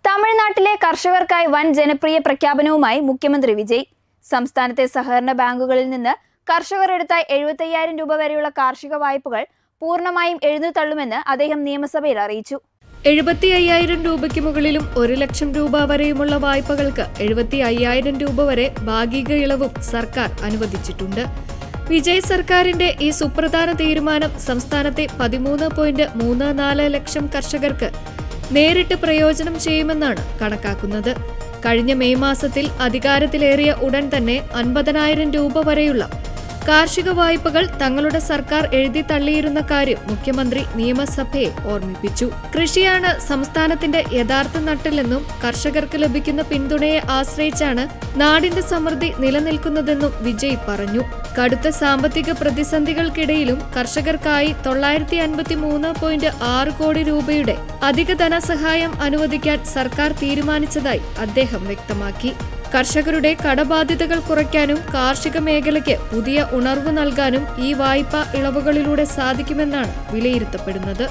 തമിഴ്നാട്ടിലെ കർഷകർക്കായി വൻ ജനപ്രിയ പ്രഖ്യാപനവുമായി മുഖ്യമന്ത്രി വിജയ്. സംസ്ഥാനത്തെ സഹകരണ ബാങ്കുകളിൽ നിന്ന് കർഷകർ എടുത്ത 75,000 രൂപ വരെയുള്ള കാർഷിക വായ്പകൾ പൂർണ്ണമായും എഴുതിത്തള്ളുമെന്ന് അദ്ദേഹം നിയമസഭയിൽ അറിയിച്ചു. 75,000 രൂപയ്ക്ക് മുകളിലും 1,00,000 രൂപ വരെയുമുള്ള വായ്പകൾക്ക് 75,000 രൂപ വരെ ഭാഗിക ഇളവും സർക്കാർ അനുവദിച്ചിട്ടുണ്ട്. വിജയ് സർക്കാരിന്റെ ഈ സുപ്രധാന തീരുമാനം സംസ്ഥാനത്തെ 13.34 ലക്ഷം കർഷകർക്ക് നേരിട്ട് പ്രയോജനം ചെയ്യുമെന്നാണ് കണക്കാക്കുന്നത്. കഴിഞ്ഞ മെയ് മാസത്തിൽ അധികാരത്തിലേറിയ ഉടൻ തന്നെ 50,000 രൂപ വരെയുള്ള കാർഷിക വായ്പകൾ തങ്ങളുടെ സർക്കാർ എഴുതി തള്ളിയിരുന്ന കാര്യം മുഖ്യമന്ത്രി നിയമസഭയെ ഓർമ്മിപ്പിച്ചു. കൃഷിയാണ് സംസ്ഥാനത്തിന്റെ യഥാർത്ഥ നട്ടെല്ലെന്നും കർഷകർക്ക് ലഭിക്കുന്ന പിന്തുണയെ ആശ്രയിച്ചാണ് നാടിന്റെ സമൃദ്ധി നിലനിൽക്കുന്നതെന്നും വിജയ് പറഞ്ഞു. കടുത്ത സാമ്പത്തിക പ്രതിസന്ധികൾക്കിടയിലും കർഷകർക്കായി 953.6 കോടി രൂപയുടെ അധിക ധനസഹായം അനുവദിക്കാൻ സർക്കാർ തീരുമാനിച്ചതായി അദ്ദേഹം വ്യക്തമാക്കി. കർഷകരുടെ കടബാധ്യതകൾ കുറയ്ക്കാനും കാർഷിക മേഖലയ്ക്ക് പുതിയ ഉണർവ് നൽകാനും ഈ വായ്പാ ഇളവുകളിലൂടെ സാധിക്കുമെന്നാണ് വിലയിരുത്തപ്പെടുന്നത്.